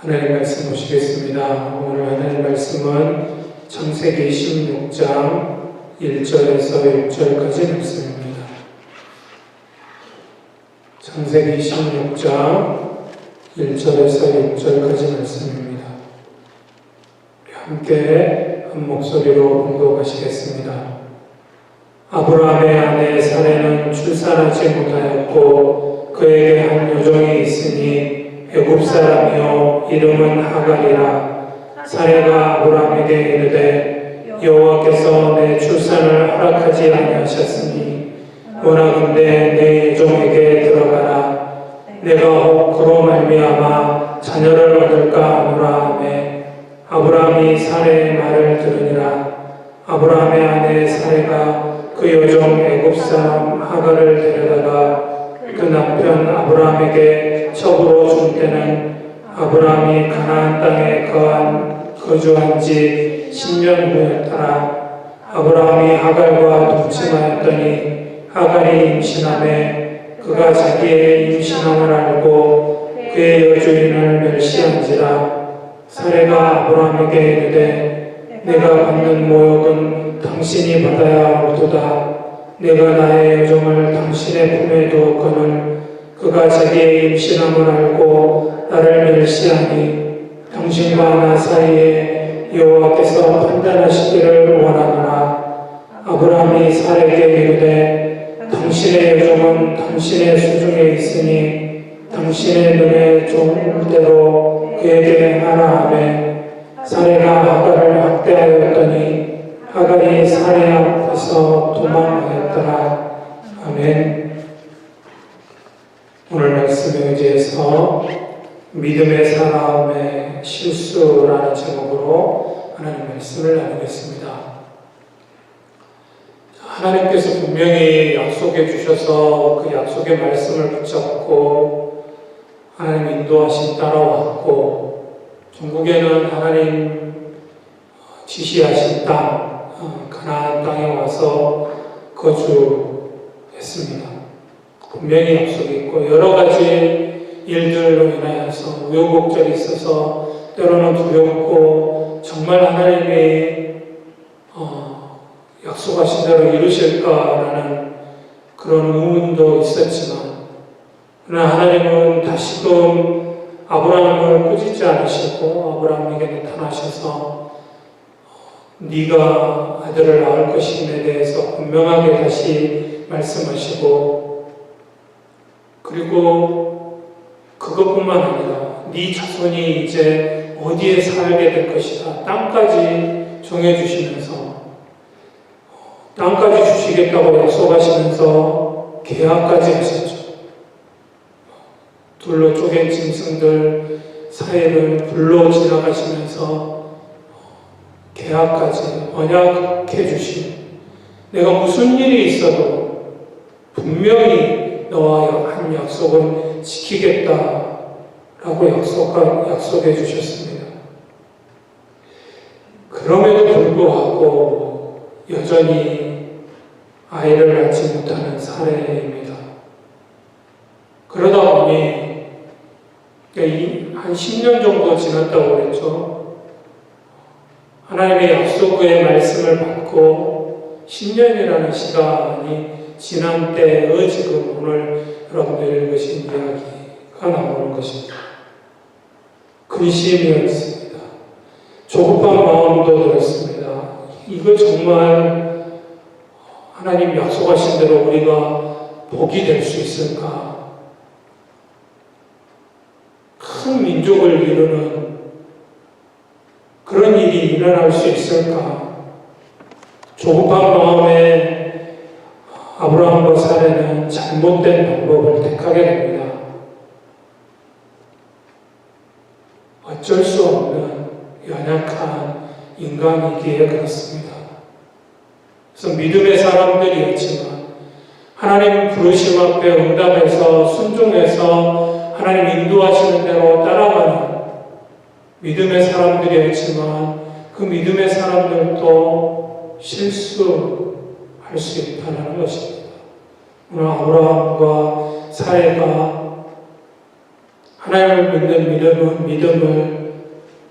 하나님 말씀 보시겠습니다. 오늘 하나님 말씀은 창세기 16장 1절에서 6절까지 말씀입니다. 창세기 16장 1절에서 6절까지 말씀입니다. 함께 한 목소리로 봉독하시겠습니다. 아브라함의 아내 사레는 출산하지 못하였고 그에게 한 여종이 있으니 애굽 사람이요 이름은 하갈이라. 사레가 아브라함에게 이르되 여호와께서 내 출산을 허락하지 아니하셨으니 원하건대 내 여종에게 들어가라. 내가 혹 그로 말미암아 자녀를 얻을까 하노라 하매 아브라함이 사레의 말을 들으니라. 아브라함의 아내 사레가 그 여종 애굽 사람 하갈을 데려다가 그 남편 아브라함에게 첩으로 준 때는 아브라함이 가나안 땅에 거주한 지 10년 후였더라. 아브라함이 하갈과 동침하였더니 하갈이 임신하매 그가 자기의 임신함을 알고 그의 여주인을 멸시한지라. 사레가 아브라함에게 이르되 내가 받는 모욕은 당신이 받아야 옳도다. 내가 나의 여종을 당신의 품에 두었거늘 그가 자기의 임신함을 알고 나를 멸시하니 당신과 나 사이에 여호와께서 판단하시기를 원하노라. 아브라함이 사레에게 이르되 당신의 여종은 당신의 수중에 있으니 당신의 눈에 좋은 대로 그에게 하라 하매 사레가 하갈을 학대하였더니 하갈이 사레 앞에서 도망하였더라. 아멘. 오늘 말씀에 의지해서 믿음의 사람의 실수라는 제목으로 하나님 말씀을 나누겠습니다. 하나님께서 분명히 약속해 주셔서 그 약속의 말씀을 붙잡고 하나님 인도하신 따라왔고 전국에는 하나님 지시하신 땅 가나안 땅에 와서 거주했습니다. 분명히 약속이 있고 여러 가지 일들로 인하여서 우여곡절이 있어서 때로는 두렵고 정말 하나님이 약속하신 대로 이루실까라는 그런 의문도 있었지만 그러나 하나님은 다시금 아브라함을 꾸짖지 않으시고 아브라함에게 나타나셔서 네가 아들을 낳을 것임에 대해서 분명하게 다시 말씀하시고 그리고 그것뿐만 아니라 네 자손이 이제 어디에 살게 될 것이다. 땅까지 정해주시면서 땅까지 주시겠다고 약속하시면서 계약까지 하셨죠. 둘로 쪼갠 짐승들 사이를 불로 지나가시면서 계약까지 언약해 주신 내가 무슨 일이 있어도 분명히 너와 한 약속은 지키겠다라고 약속해 주셨습니다. 그럼에도 불구하고 여전히 아이를 낳지 못하는 사례입니다. 그러다 보니 한 10년 정도 지났다고 그랬죠. 하나님의 약속의 말씀을 받고 10년이라는 시간이 지난 때의 지금 오늘 여러분들이 읽으신 이야기가 나오는 것입니다. 근심이었습니다. 조급한 마음도 들었습니다. 이거 정말 하나님 약속하신 대로 우리가 복이 될 수 있을까? 큰 민족을 이루는 그런 일이 일어날 수 있을까? 조급한 마음에 아브라함과 사레는 잘못된 방법을 택하게 됩니다. 어쩔 수 없는 연약한 인간이기에 그렇습니다. 그래서 믿음의 사람들이었지만 하나님 부르심 앞에 응답해서 순종해서 하나님 인도하시는 대로 따라가는 믿음의 사람들이었지만 그 믿음의 사람들도 실수할 수 있다는 것입니다. 오늘 아브라함과 사레가 하나님을 믿는 믿음을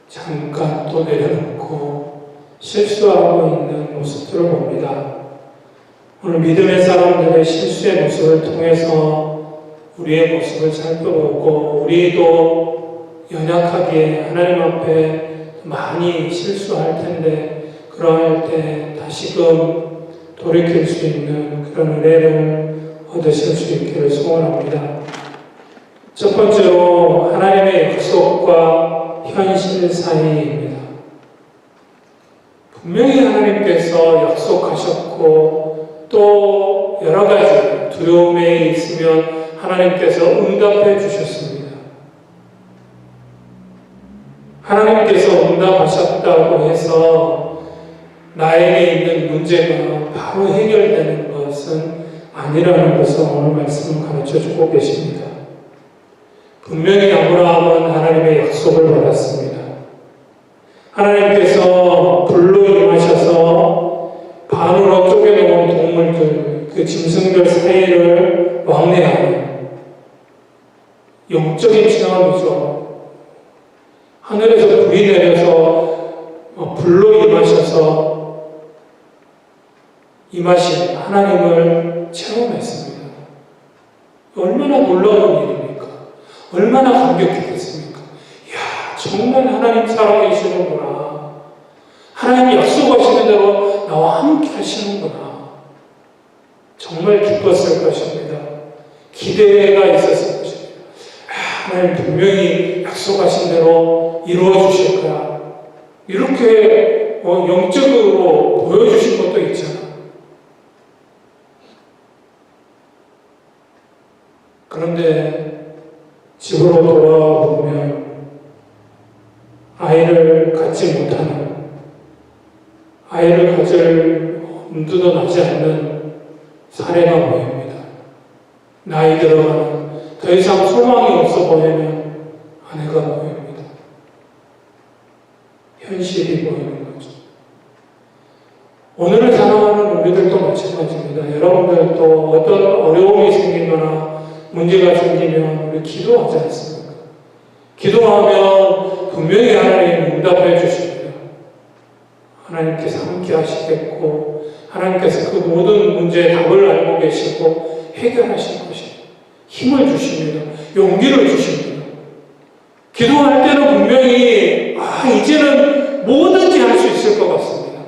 잠깐 또 내려놓고 실수하고 있는 모습들을 봅니다. 오늘 믿음의 사람들의 실수의 모습을 통해서 우리의 모습을 살펴보고 우리도 연약하기에 하나님 앞에 많이 실수할 텐데 그러할 때 다시금 돌이킬 수 있는 그런 은혜를 얻으실 수 있기를 소원합니다. 첫 번째로 하나님의 약속과 현실 사이입니다. 분명히 하나님께서 약속하셨고 또 여러 가지 두려움에 있으면 하나님께서 응답해 주셨습니다. 하나님께서 응답하셨다고 해서 나에게 있는 문제가 바로 해결되는 것은 아니라는 것을 오늘 말씀을 가르쳐주고 계십니다. 분명히 아브라함은 하나님의 약속을 받았습니다. 하나님께서 불로 임하셔서 반으로 쪼개놓은 동물들, 그 짐승들 사이를 왕래하는 영적인 체험이죠. 하늘에서 불이 내려서 불로 임하신 하나님을 체험했습니다. 얼마나 놀라운 일입니까? 얼마나 감격했겠습니까? 이야, 정말 하나님 살아계시는구나. 하나님 약속하시는 대로 나와 함께 하시는구나. 정말 기뻤을 것입니다. 기대가 있었을 것입니다. 하나님 분명히 약속하신 대로 이루어 주실 거야. 이렇게 영적으로 보여주신 것도 있잖아. 그런데 집으로 돌아오면 아이를 갖지 못하는, 아이를 가질 엄두도 나지 않는 사례가 보입니다. 나이 들어가는, 더 이상 소망이 없어 보이는 아내가 보입니다. 현실이 보이는 거죠. 오늘을 살아가는 우리들도 마찬가지입니다. 여러분들도 어떤 어려움이 생기거나 문제가 생기면 우리 기도하지 않습니까? 기도하면 분명히 하나님 응답해 주십니다. 하나님께서 함께 하시겠고 하나님께서 그 모든 문제의 답을 알고 계시고 해결하실 것입니다. 힘을 주십니다. 용기를 주십니다. 기도할 때는 분명히 이제는 뭐든지 할 수 있을 것 같습니다.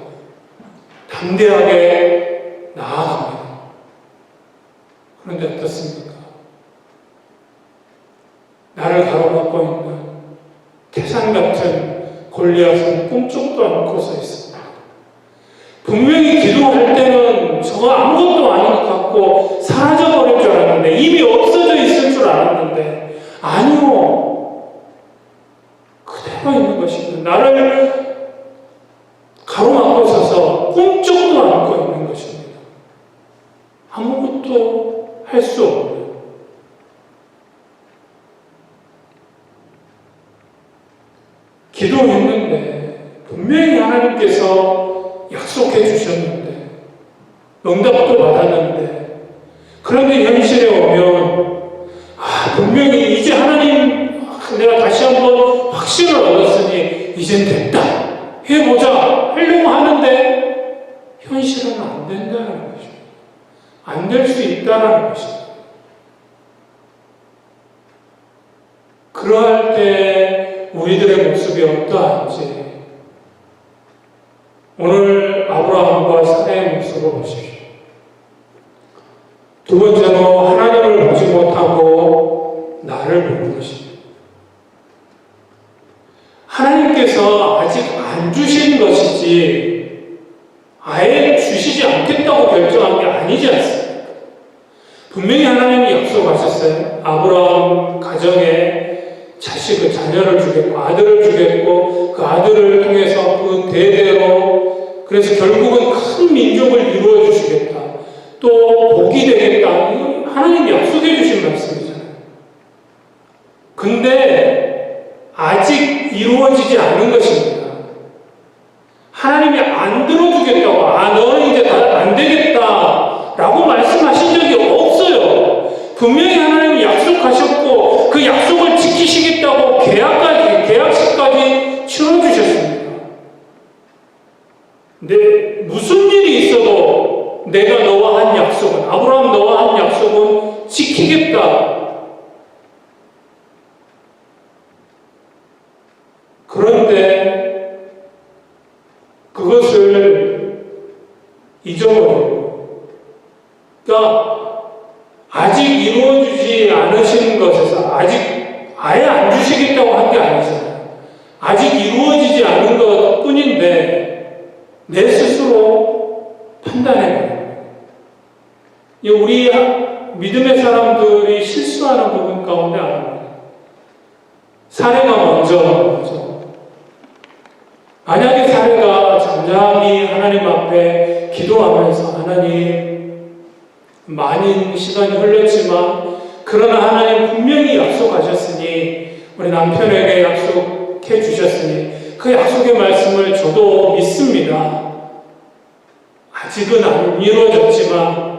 담대하게 나아갑니다. 그런데 어떻습니까? 나를 가로막고 있는 태산 같은 골리앗은 꿈쩍도 않고 서 있습니다. 분명히 기도할 때는 저거 아무것도 아닌 것 같고 사라져버릴 줄 알았는데, 이미 없어져 있을 줄 알았는데, 아니요. 그대로 있는 것입니다. 나를 가로막고 서서 꿈쩍도 않고 있는 것입니다. 아무것도 할 수 없는. 기도했는데 분명히 하나님께서 약속해 주셨는데 응답도 받았는데, 그런데 현실에 오면 분명히 이제 하나님 내가 다시 한번 확신을 얻었으니 이젠 됐다, 해보자 하려고 하는데 현실은 안 된다는 것입니다. 안 될 수 있다는 것입니다. 그러할 때 우리들의 모습이 어떠한지 오늘 아브라함과 사라의 모습을 보십시오. 두 번째로 하나님을 보지 못하고 나를 보는 것입니다. 하나님께서 아직 안 주신 것이지 아예 주시지 않겠다고 결정한 게 아니지 않습니까? 분명히 하나님이 약속하셨어요. 아브라함 가정에 자식을, 자녀를 주겠고 아들을 주겠고 그 아들을 통해서 그 대대로, 그래서 결국은 큰 민족을 이루어 주시겠다, 또 복이 되겠다, 하나님이 약속해 주신 말씀이잖아요. 근데 아직 이루어지지 않은 것입니다. 하나님이 안 들어주겠다고, 너는 이제 안 되겠다 라고 말씀하신 적이 없어요. 분명히 하나님이 약속하셨고 그 약속을 지키시기 그런데 그것을 잊어버리고, 그러니까 아직 이루어지지 않으신 것에서 아직 아예 안 주시겠다고 한 게 아니잖아요. 아직 이루어지지 않은 것 뿐인데 내 스스로 판단해버려요. 우리 믿음의 사람들이 실수하는 부분 가운데 하나입니다. 사례가 먼저. 만약에 사례가 잠잠히 하나님 앞에 기도하면서 하나님, 많은 시간이 흘렀지만 그러나 하나님 분명히 약속하셨으니 우리 남편에게 약속해 주셨으니 그 약속의 말씀을 저도 믿습니다. 아직은 안 이루어졌지만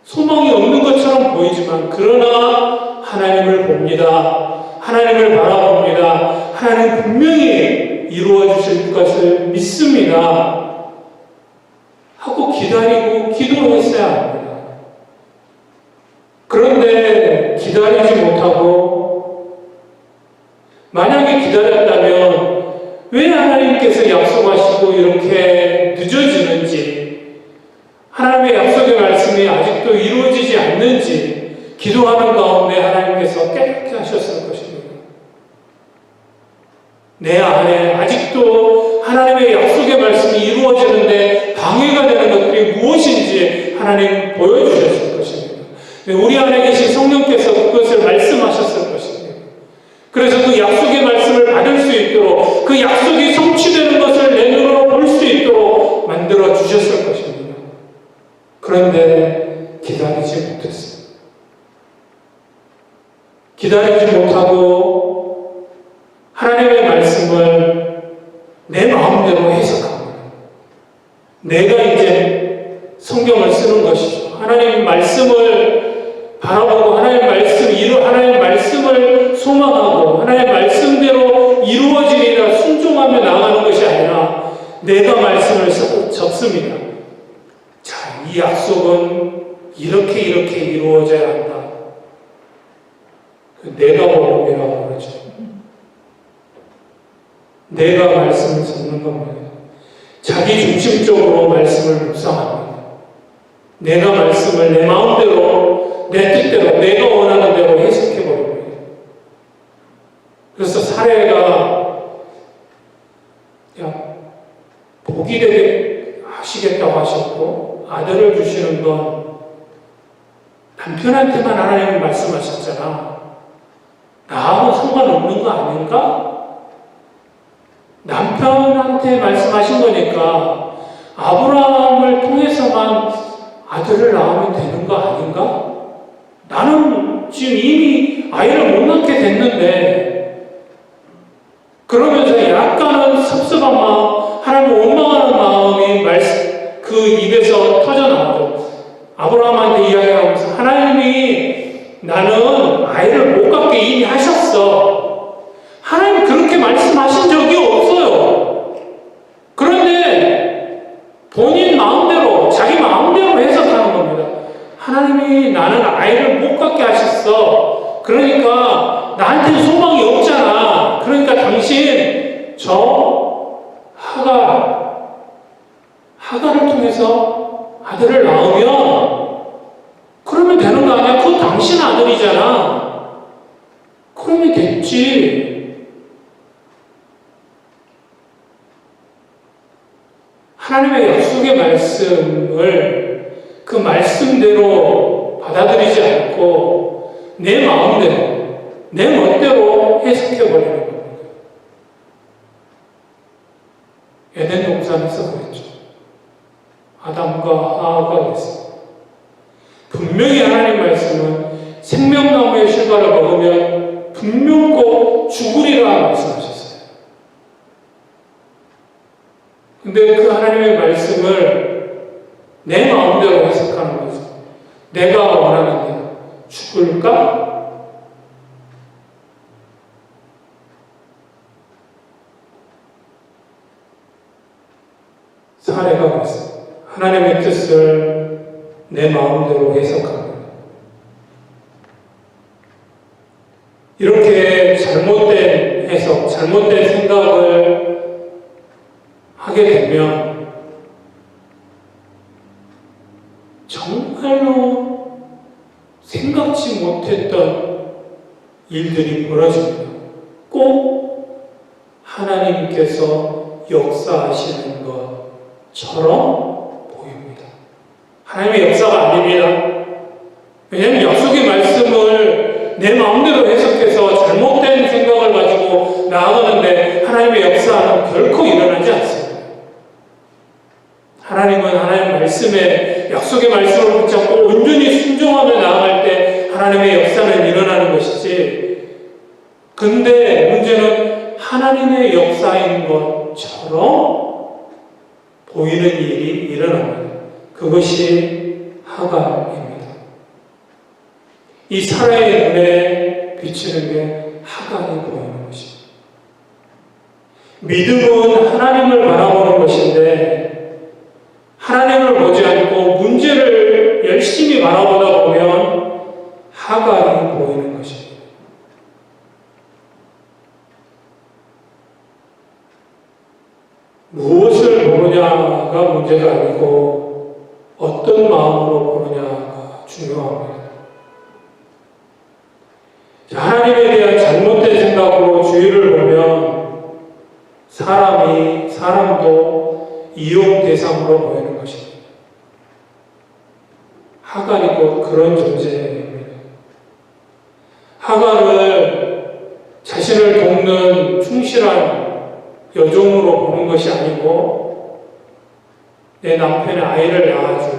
소망이 없는 것처럼 보이지만 그러나 하나님을 봅니다. 하나님을 바라봅니다. 하나님 분명히 이루어 주실 것을 믿습니다. 하고 기다리고 기도를 했어야 합니다. 그런데 기다리지 못하고 만약에 기다렸다면 왜 하나님께서 약속하시고 이렇게 늦어지는지, 하나님의 약속의 말씀이 아직도 이루어지지 않는지 기도하는 가운데 하나님께서 깨닫게 하셨을 것입니다. 내 안에 아직도 하나님의 약속의 말씀이 이루어지는데 방해가 되는 것들이 무엇인지 하나님 보여주셨을 것입니다. 우리 안에 계신 성령께서 그것을 말씀하셨을 것입니다. 그래서 그 약속의 말씀을 받을 수 있도록, 그 약속이 성취되는 것을 내 눈으로 볼 수 있도록 만들어 주셨을 것입니다. 그런데 기다리지 못했어요. 기다리지 못하고 하나님의 말씀을 내 마음대로 해석합니다. 내가 이제 성경을 쓰는 것이죠. 하나님 말씀을 바라보고 하나님 말씀을 소망하고 하나님 말씀대로 이루어지리라 순종하며 나가는 것이 아니라 내가 말씀을 적습니다. 자, 이 약속은 이렇게 이루어져야 한다. 내가 복음이라고 그러죠. 내가 말씀을 적는 겁니다. 자기 중심적으로 말씀을 묵상합니다. 내가 말씀을 내 마음대로, 내 뜻대로, 내가 원하는 대로 해석해버립니다. 그래서 사례가 복이 되게 하시겠다고 하셨고, 아들을 주시는 건 남편한테만 하나님이 말씀하셨잖아. 나하고 상관없는 거 아닌가? 남편한테 말씀하신 거니까 아브라함을 통해서만 아들을 낳으면 되는 거 아닌가? 나는 지금 이미 아이를 못 낳게 됐는데, 그러면서 약간은 섭섭한 마음, 하나님을 원망하는 마음이 그 입에서 터져나오죠. 아브라함한테 이야기하면서 하나님이 나는 아이를 못 갖게 이미 하셨어. 하나님 그렇게 말씀하신 적이 없어요. 그런데 본인 마음대로, 자기 마음대로 해석하는 겁니다. 하나님이 나는 아이를 못 갖게 하셨어. 그러니까 나한테는 소망이 없잖아. 그러니까 당신 저 하가를 통해서 아들을 낳으면 그러면 되는 거 아니야? 그거 당신 아들이잖아. 그러면 됐지. 하나님의 약속의 말씀을 그 말씀대로 받아들이지 않고 내 마음대로, 내 멋대로 해석해버리는 겁니다. 에덴 동산에서 그랬죠. 아담과 하와가 그랬습니다. 분명히 하나님 말씀은 생명나무의 실과를 먹으면 분명코 죽으리라 말씀하셨어요. 근데 그 하나님의 말씀을 내 마음대로 해석하는 거죠. 내가 원하는 대로 죽을까? 사례가 그랬어요. 하나님의 뜻을 내 마음대로 해석합니다. 이렇게 잘못된 해석, 해석, 잘못된 생각을 하게 되면 정말로 생각지 못했던 일들이 벌어집니다. 꼭 하나님께서 역사하시는 것처럼 보입니다. 하나님의 역사가 아닙니다. 왜냐하면 약속의 말씀을 내 마음대로 해석해서 잘못된 생각을 가지고 나아가는데 하나님의 역사는 결코 일어나지 않습니다. 하나님은 하나님 말씀에 약속의 말씀을 붙잡고 온전히 순종하며 나아갈 때 하나님의 역사는 일어나는 것이지, 근데 문제는 하나님의 역사인 것처럼 보이는 일이 일어납니다. 그것이 하갈입니다. 이 사라의 눈에 비치는 게 하갈이 보이는 것입니다. 믿음은 하나님을 바라보는 것인데 하나님을 보지 않고 문제를 열심히 바라보다 보면 하갈이 보이는 것입니다. 무엇을 보느냐가 문제가 아니고 어떤 마음으로 보느냐가 중요합니다. 하나님에 대한 잘못된 생각으로 주위를 보면 사람도 이용 대상으로 보이는 것입니다. 하갈이도 그런 존재입니다. 하갈을 자신을 돕는 충실한 여종으로 보는 것이 아니고 내 남편의 아이를 낳아줄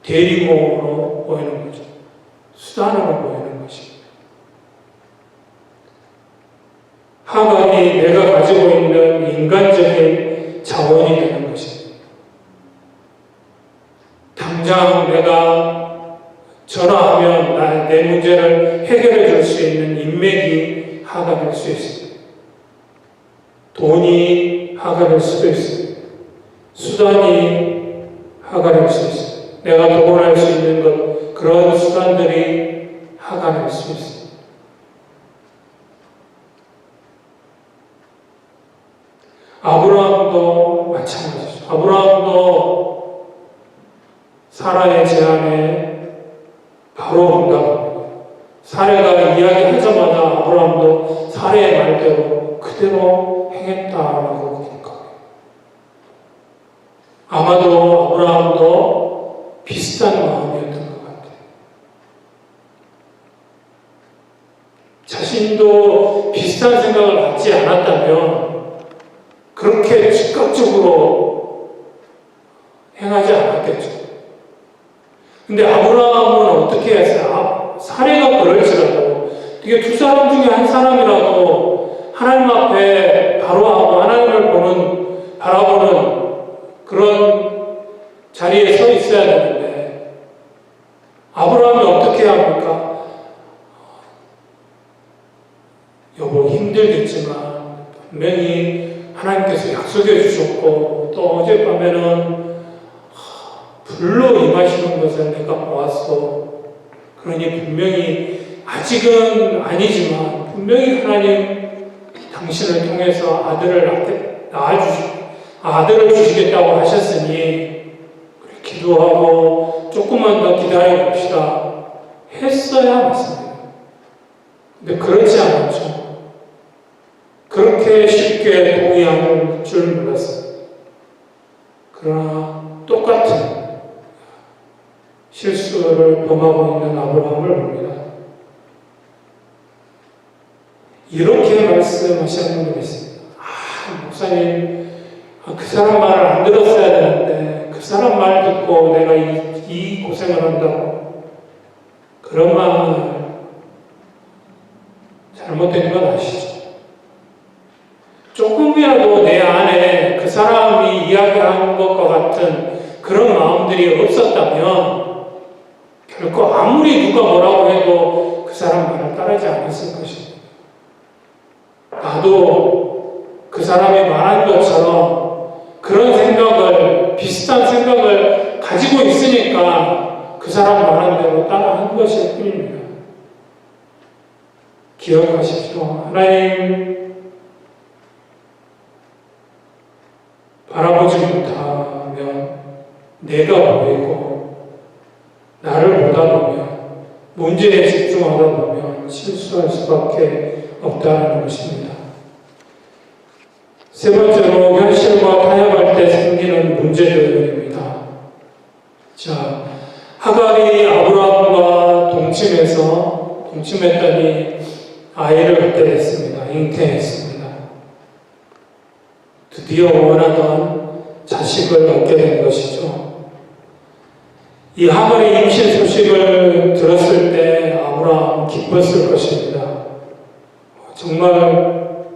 대리모로 보이는 거죠. 수단으로 보이는 것입니다. 하갈이 내가 가지고 있는 인간적인 자원이 되는 것입니다. 당장 내가 전화하면 내 문제를 해결해 줄 수 있는 인맥이 하갈일 수 있습니다. 돈이 하갈일 수도 있습니다. 수단이 하갈일 수 있습니다. 내가 도움할 수 있는 것, 그런 수단들이 하갈일 수 있습니다. 아브라함도 마찬가지죠. 아브라함도 사라의 제안에 바로 응답합니다. 사라가 이야기하자마자 아브라함도 사라의 말대로 그대로 행했다라고 기록합니다. 아마도 아브라함도 비슷한 마음이었던 것 같아요. 자신도 비슷한 생각을 갖지 않았다면 그렇게 즉각적으로 행하지 않았겠죠. 근데 아브라함은 어떻게 했어요? 사례가 그럴지라도 이게 두 사람 중에 한 사람이라도 하나님 앞에 바로 하고 하나님을 바라보는 그런 자리에 서 있어야 되는데 아브라함이 어떻게 합니까? 여보 힘들겠지만 분명히 하나님께서 약속해 주셨고 또 어젯밤에는 불로 임하시는 것을 내가 보았어. 그러니 분명히 아직은 아니지만 분명히 하나님 당신을 통해서 아들을 주시겠다고 하셨으니 기도하고 조금만 더 기다려 봅시다 했어야 맞습니다. 근데 그렇지 않았죠. 그렇게 쉽게 동의할 줄 몰랐습니다. 그러나 똑같은 실수를 범하고 있는 아브라함을 봅니다. 이렇게 말씀하시는 분이 있습니다. 목사님, 그 사람 말을 안 들었어야 되는데 그 사람 말 듣고 내가 이 고생을 한다고. 그런 마음을 잘못된 건 아시죠? 조금이라도 내 안에 그 사람이 이야기한 것과 같은 그런 마음들이 없었다면 결코 아무리 누가 뭐라고 해도 그 사람 말을 따르지 않았을 것입니다. 나도 그 사람이 말한 것처럼 그런 생각을, 비슷한 생각을 가지고 있으니까 그 사람 말한 대로 따라한 것일 뿐입니다. 기억하십시오. 하나님 내가 보이고 나를 보다 보면 문제에 집중하다 보면 실수할 수밖에 없다는 것입니다. 세 번째로 현실과 타협할 때 생기는 문제들입니다. 자, 하갈이 아브라함과 동침했더니 아이를 갖게 됐습니다. 잉태했습니다. 드디어 원하던 자식을 얻게 된 것이죠. 이 하갈의 임신 소식을 들었을 때 아브라함은 기뻤을 것입니다. 정말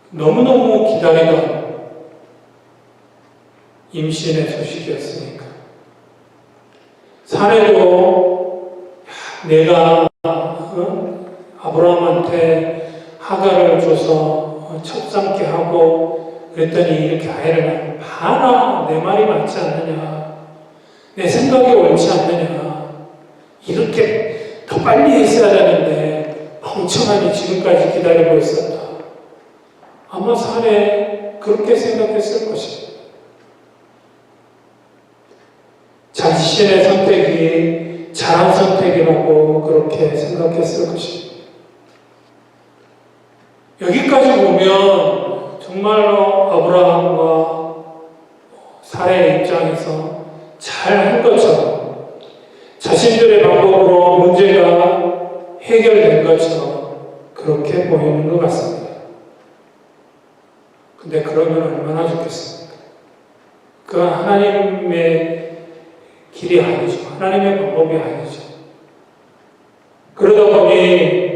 너무너무 기다리던 임신의 소식이었으니까. 사례도 내가 아브라함한테 하갈을 줘서 첩삼게 하고 그랬더니 이렇게 아이를 낳고 봐라 내 말이 맞지 않느냐 내 생각이 옳지 않느냐 이렇게 더 빨리 했어야 되는데 멍청하니 지금까지 기다리고 있었다. 아마 사례 그렇게 생각했을 것입니다. 자신의 선택이 잘한 선택이라고 그렇게 생각했을 것입니다. 여기까지 보면 정말로 아브라함과 사례의 입장에서 잘한 것처럼 자신들의 방법으로 문제가 해결된 것처럼 그렇게 보이는 것 같습니다. 근데 그러면 얼마나 좋겠습니까? 그건 하나님의 길이 아니죠. 하나님의 방법이 아니죠. 그러다 보니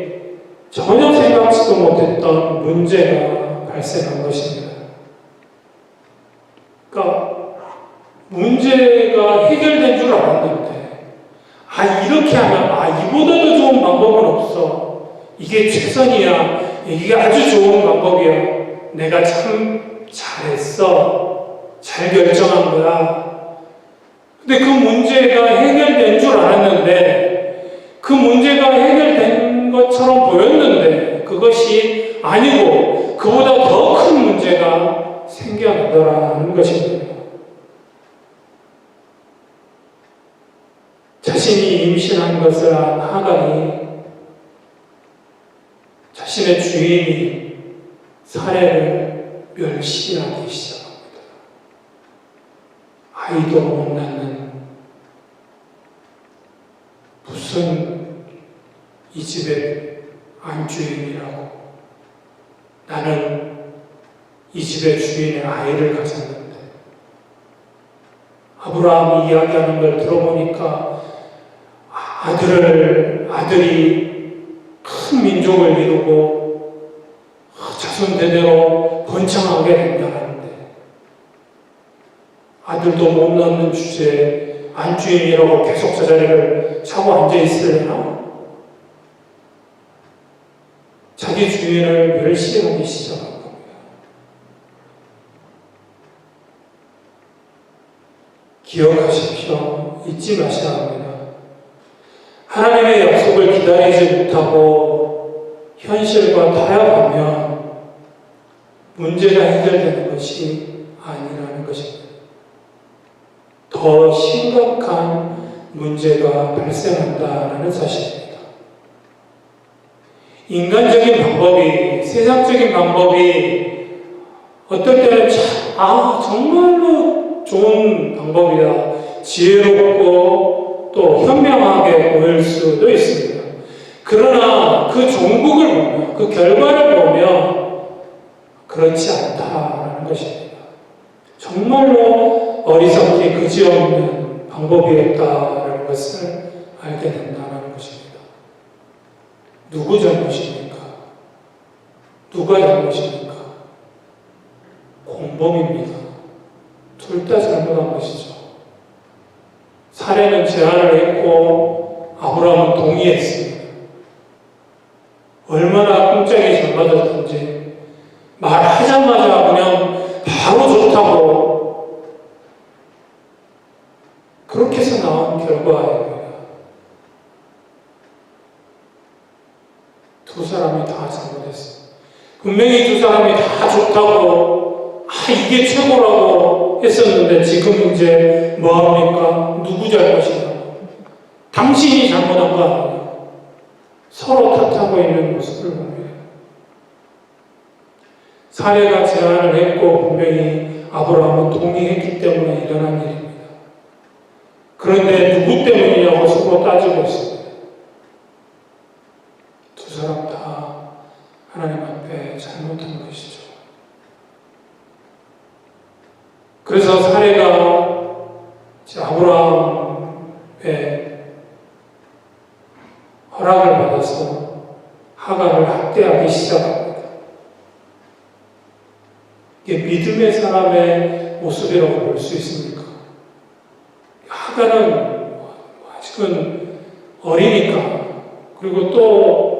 전혀 생각지도 못했던 문제가 발생한 것입니다. 그러니까 문제가 해결된 줄 알았는데 이렇게 하면 이보다도 좋은 방법은 없어. 이게 최선이야. 이게 아주 좋은 방법이야. 내가 참 잘했어. 잘 결정한 거야. 근데 그 문제가 해결된 줄 알았는데 그 문제가 해결된 것처럼 보였는데 그것이 아니고 그보다 더 큰 문제가 생겨나더라는 것입니다. 자신이 임신한 것을 안 하갈이 자신의 주인이 사례를 멸시하기 시작합니다. 아이도 못 낳는 무슨 이 집의 안주인이라고 나는 이 집의 주인의 아이를 가졌는데 아브라함이 이야기하는 걸 들어보니까 아들이 큰 민족을 이루고 자손 대대로 번창하게 된다는데 아들도 못 낳는 주제에 안주인이라고 계속 저 자리를 차고 앉아 있으려나? 자기 주인을 멸시하기 시작한 겁니다. 기억하십시오. 잊지 마셔야 합니다. 하나님의 약속을 기다리지 못하고 현실과 타협하면 문제가 해결되는 것이 아니라는 것입니다. 더 심각한 문제가 발생한다는 사실입니다. 인간적인 방법이, 세상적인 방법이 어떨 때는 정말로 좋은 방법이다. 지혜롭고 또 현명하게 보일 수도 있습니다. 그러나 그 종국을 보면, 그 결과를 보면 그렇지 않다는 것입니다. 정말로 어리석기 그지없는 방법이었다는 것을 알게 된다는 것입니다. 누구 잘못입니까? 누가 잘못입니까? 공범입니다. 둘 다 잘못한 것이죠. 사례는 제안을 했고 아브라함은 동의했습니다. 얼마나 끔찍이 잘 맞았던지 말하자마자 그냥 바로 좋다고 그렇게 해서 나온 결과입니다. 두 사람이 다 잘못했어요. 분명히 두 사람이 다 좋다고 이게 최고라고 했었는데 지금 이제 뭐합니까? 누구 잘못이냐? 당신이 잘못한 거 아니냐? 서로 탓하고 있는 모습을 봅니다. 사례가 제안을 했고 분명히 아브라함은 동의했기 때문에 일어난 일입니다. 그런데 누구 때문이냐고 서로 따지고 있습니다. 두 사람 다 하나님 앞에 잘못한 것이죠. 그래서 사례가 아브라함의 허락을 받아서 하갈을 학대하기 시작합니다. 이게 믿음의 사람의 모습이라고 볼 수 있습니까? 하갈은 아직은 어리니까, 그리고 또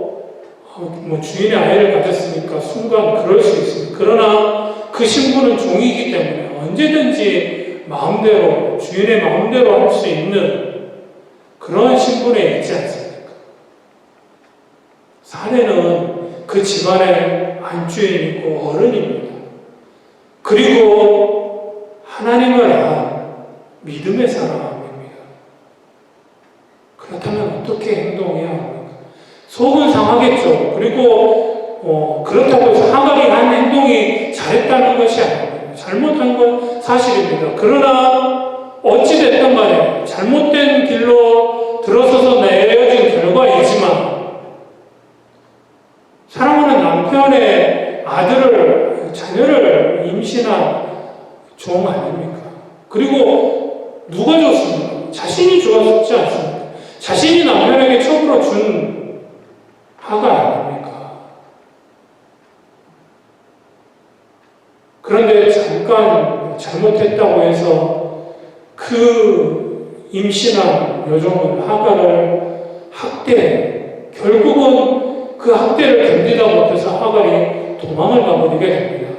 주인의 아이를 가졌으니까 순간 그럴 수 있습니다. 그러나 그 신분은 종이기 때문에 언제든지 마음대로, 주인의 마음대로 할 수 있는 그런 신분에 있지 않습니까? 사례는 그 집안의 안주인이고 어른입니다. 그리고 하나님을 안 믿음의 사람입니다. 그렇다면 어떻게 행동해야 합니까? 속은 상하겠죠. 그리고 그렇다고 해서 하갈이 한 행동이 잘했다는 것이 아닙니다. 잘못한 건 사실입니다. 그러나 어찌됐든 간에 잘못된 길로 들어서서 내어진 결과이지만 사랑하는 남편의 아들을, 자녀를 임신한 종 아닙니까? 그리고 누가 줬습니까? 자신이 주었지 않습니까? 자신이 남편에게 첩으로 준 하갈 아닙니까? 그런데 잠깐 잘못했다고 해서 그 임신한 여종은 하갈을 학대, 결국은 그 학대를 견디다 못해서 하갈이 도망을 가버리게 됩니다.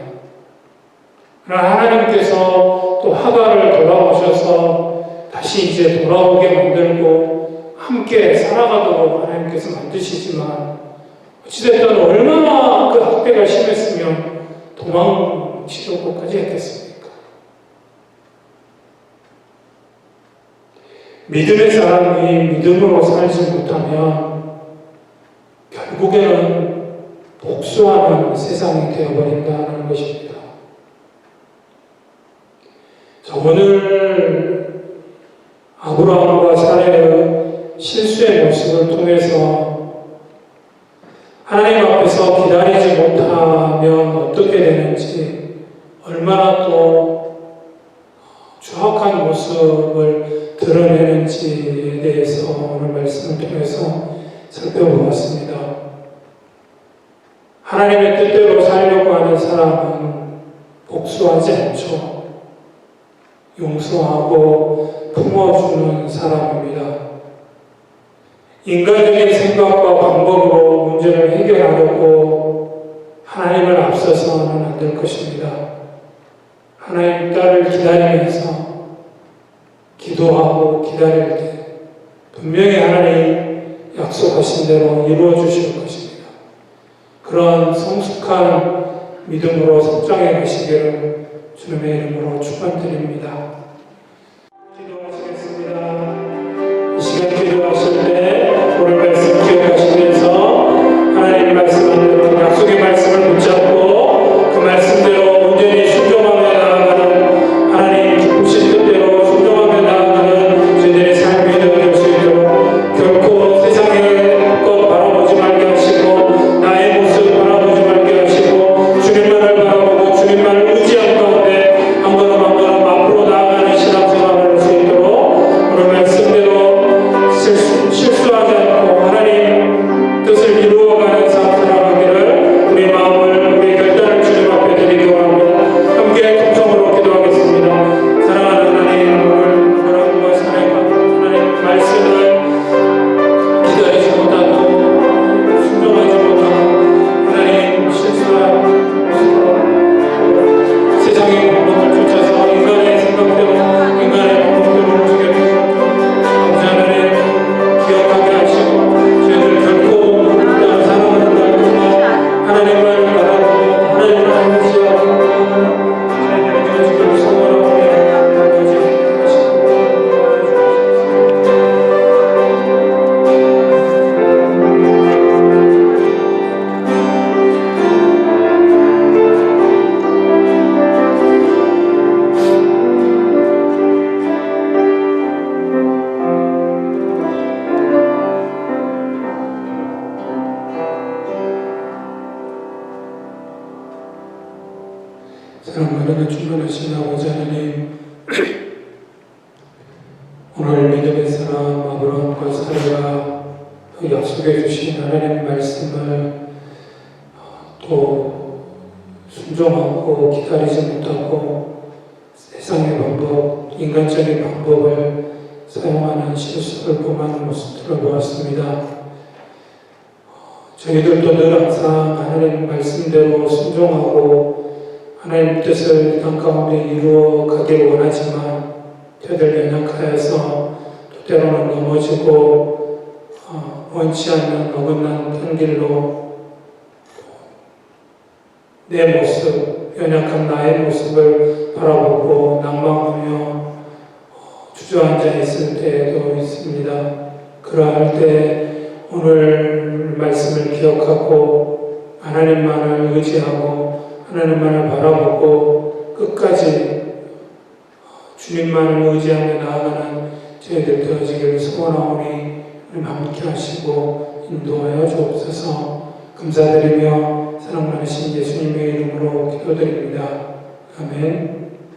그러나 하나님께서 또 하갈을 돌아오셔서 다시 이제 돌아오게 만들고 함께 살아가도록 하나님께서 만드시지만 어찌됐든 얼마나 그 학대가 심했으면 도망치려고까지 했겠습니까? 믿음의 사람이 믿음으로 살지 못하면 결국에는 복수하는 세상이 되어버린다는 것입니다. 오늘 아브라함과 사례의 실수의 모습을 통해서 하나님 앞에서 기다리지 못하면 어떻게 되는지, 얼마나 또 추악한 모습을 드러내는지에 대해서 오늘 말씀을 통해서 살펴보았습니다. 하나님의 뜻대로 살려고 하는 사람은 복수하지 않죠. 용서하고 품어주는 사람입니다. 인간적인 생각과 방법으로 문제를 해결하려고 하나님을 앞서서는 안 될 것입니다. 하나님 딸을 기다리면서 기도하고 기다릴 때 분명히 하나님 약속하신 대로 이루어 주실 것입니다. 그런 성숙한 믿음으로 성장해 가시기를 주님의 이름으로 축원드립니다. 기도하시겠습니다. 이 시간 기도하실 때 오늘 말씀 기억하시면서 하나님 말씀한 대로 약속의 말씀을 붙잡고 그 말씀대로 온전히 순종하며 나아가는, 하나님 기쁘신 뜻대로 순종하며 나아가는 저희들의 삶이 되어질 수 있도록 결코 세상의 것 바라보지 말게 하시고 나의 모습 바라보지 말게 하시고 주님만을 바라보고 주님만을 의지한 가운데 한 걸음 한 걸음 앞으로 나아가는 사랑 많은 충만하신 아버지 하나님, 오늘 믿음의 사람 아브라함과 사라가 약속해 주신 하나님의 말씀을 또 순종하고 기다리지 못하고 세상의 방법, 인간적인 방법을 사용하는 실수를 범하는 모습들을 보았습니다. 저희들도 늘 항상 하나님 말씀대로 순종하고 하나님 뜻을 땅 가운데 이루어 가길 원하지만 저희들 연약하여서 또 때로는 넘어지고 원치 않는 어긋난 한 길로 내 모습, 연약한 나의 모습을 바라보고 낭망하며 주저앉아 있을 때도 있습니다. 그러할 때 오늘 말씀을 기억하고 하나님만을 의지하고 하나님만을 바라보고 끝까지 주님만을 의지하며 나아가는 저희들 되어지기를 소원하오니 함께 하시고 인도하여 주옵소서. 감사드리며 사랑 많으신 예수님의 이름으로 기도드립니다. 아멘.